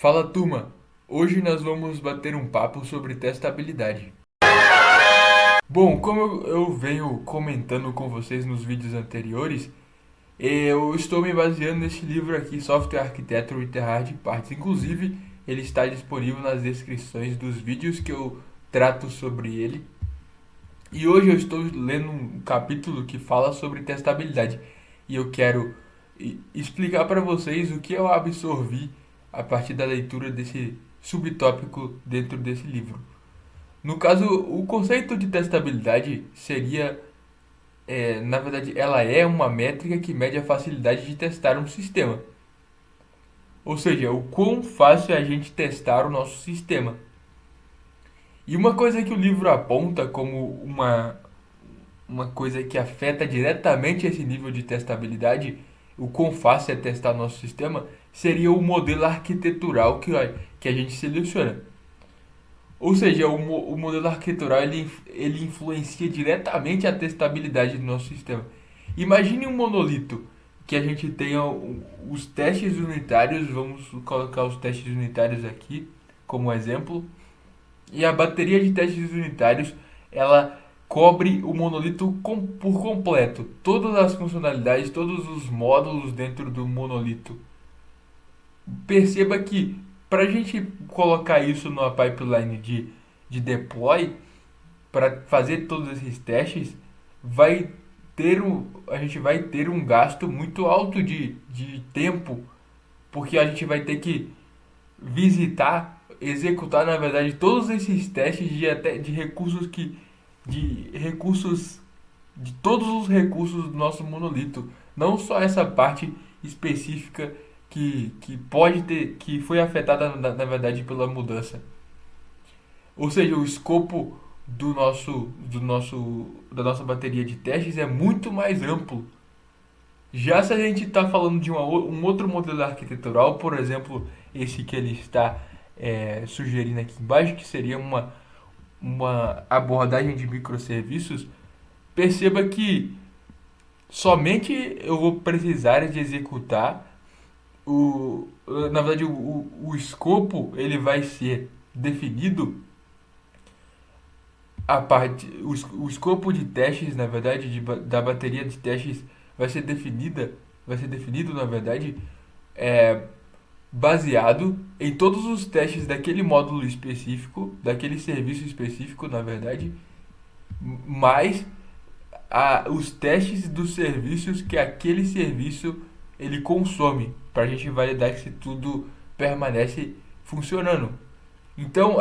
Fala turma, hoje nós vamos bater um papo sobre testabilidade. Bom, como eu venho comentando com vocês nos vídeos anteriores, eu estou me baseando nesse livro aqui, Software Architecture with Hard Parts. Inclusive, ele está disponível nas descrições dos vídeos que eu trato sobre ele. E hoje eu estou lendo um capítulo que fala sobre testabilidade. E eu quero explicar para vocês o que eu absorvi a partir da leitura desse subtópico dentro desse livro. No caso, o conceito de testabilidade seria, na verdade, ela é uma métrica que mede a facilidade de testar um sistema. Ou seja, o quão fácil é a gente testar o nosso sistema. E uma coisa que o livro aponta como uma coisa que afeta diretamente esse nível de testabilidade, o quão fácil é testar nosso sistema, seria o modelo arquitetural que a gente seleciona. Ou seja, o modelo arquitetural ele influencia diretamente a testabilidade do nosso sistema. Imagine um monolito que a gente tenha os testes unitários, vamos colocar os testes unitários aqui como exemplo, e a bateria de testes unitários ela cobre o monolito por completo, todas as funcionalidades, todos os módulos dentro do monolito. Perceba que para a gente colocar isso numa pipeline de deploy, para fazer todos esses testes, a gente vai ter um gasto muito alto de tempo, porque a gente vai ter que visitar, executar na verdade todos esses testes de recursos de recursos de todos os recursos do nosso monolito, não só essa parte específica que pode ter que foi afetada na verdade pela mudança. Ou seja, o escopo da nossa bateria de testes é muito mais amplo. Já se a gente está falando de um outro modelo arquitetural, por exemplo, esse que ele está sugerindo aqui embaixo, que seria uma abordagem de microserviços, perceba que somente eu vou precisar de executar na verdade o escopo ele vai ser definido o escopo de testes na verdade da bateria de testes vai ser definido na verdade é, baseado em todos os testes daquele módulo específico, daquele serviço específico, na verdade, mais os testes dos serviços que aquele serviço ele consome, para a gente validar que se tudo permanece funcionando. Então,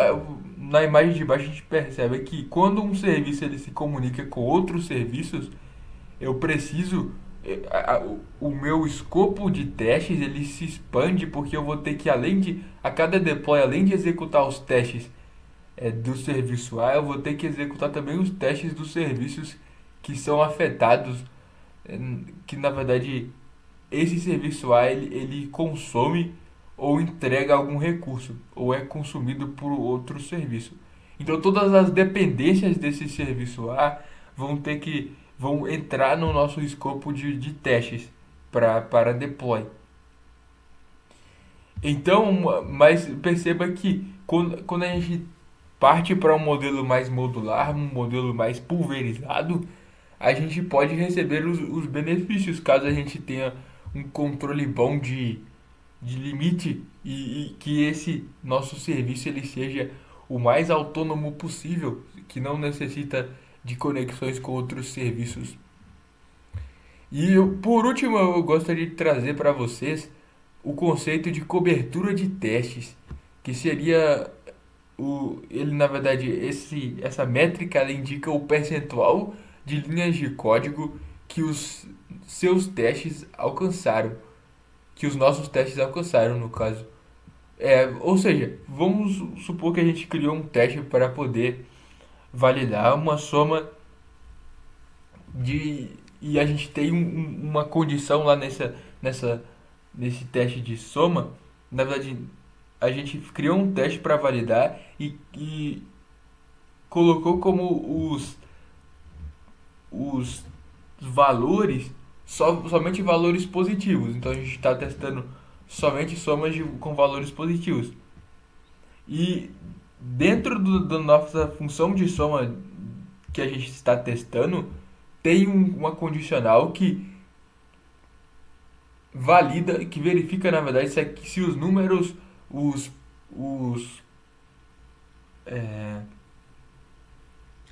na imagem de baixo a gente percebe que quando um serviço ele se comunica com outros serviços, eu preciso o meu escopo de testes ele se expande porque eu vou ter que a cada deploy, além de executar os testes do serviço A, eu vou ter que executar também os testes dos serviços que são afetados, que na verdade esse serviço A ele consome ou entrega algum recurso ou é consumido por outro serviço. Então todas as dependências desse serviço A vão entrar no nosso escopo de testes para deploy. Então, mas perceba que quando a gente parte para um modelo mais modular, um modelo mais pulverizado, a gente pode receber os benefícios caso a gente tenha um controle bom de limite e que esse nosso serviço ele seja o mais autônomo possível, que não necessita de conexões com outros serviços. Por último, eu gostaria de trazer para vocês o conceito de cobertura de testes, que seria ele na verdade essa métrica ela indica o percentual de linhas de código que os seus testes alcançaram, que os nossos testes alcançaram no caso. Ou seja, vamos supor que a gente criou um teste para poder validar uma soma de e a gente tem uma condição lá nesse teste de soma. Na verdade, a gente criou um teste para validar e colocou como os valores somente valores positivos. Então a gente está testando somente somas com valores positivos. E dentro da nossa função de soma que a gente está testando, tem uma condicional que valida, que verifica na verdade se os números, os, os, é,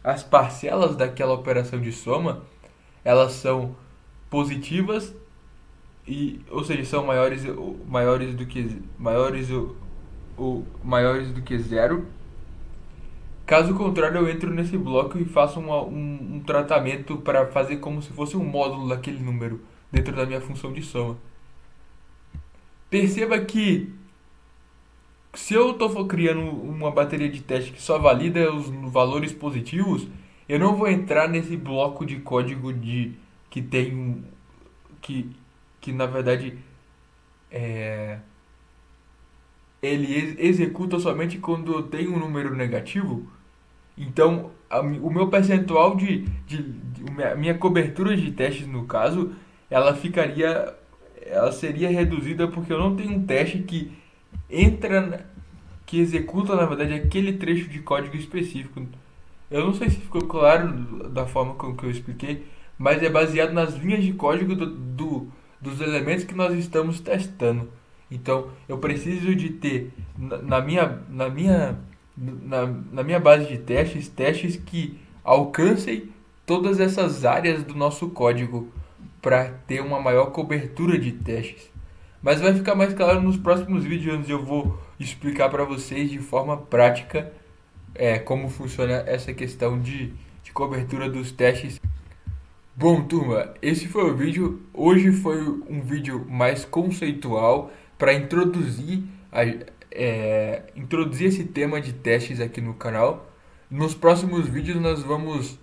as parcelas daquela operação de soma, elas são positivas e, ou seja, são maiores do que zero. Caso contrário, eu entro nesse bloco e faço um tratamento para fazer como se fosse um módulo daquele número dentro da minha função de soma. Perceba que se eu estou criando uma bateria de teste que só valida os valores positivos, eu não vou entrar nesse bloco de código que tem que, que na verdade é, ele executa somente quando tem um número negativo. Então, o meu percentual a minha cobertura de testes no caso, ela ficaria, ela seria reduzida porque eu não tenho um teste que entra, que executa na verdade aquele trecho de código específico. Eu não sei se ficou claro da forma com que eu expliquei, mas é baseado nas linhas de código dos elementos que nós estamos testando. Então, eu preciso de ter na minha base de testes, testes que alcancem todas essas áreas do nosso código para ter uma maior cobertura de testes. Mas vai ficar mais claro nos próximos vídeos, onde eu vou explicar para vocês de forma prática como funciona essa questão de cobertura dos testes. Bom, turma, esse foi o vídeo. Hoje foi um vídeo mais conceitual para introduzir esse tema de testes aqui no canal. Nos próximos vídeos nós vamos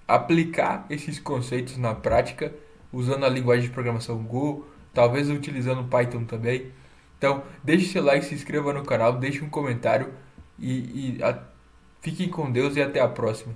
aplicar esses conceitos na prática, usando a linguagem de programação Go, talvez utilizando Python também. Então, deixe seu like, se inscreva no canal, deixe um comentário fiquem com Deus e até a próxima.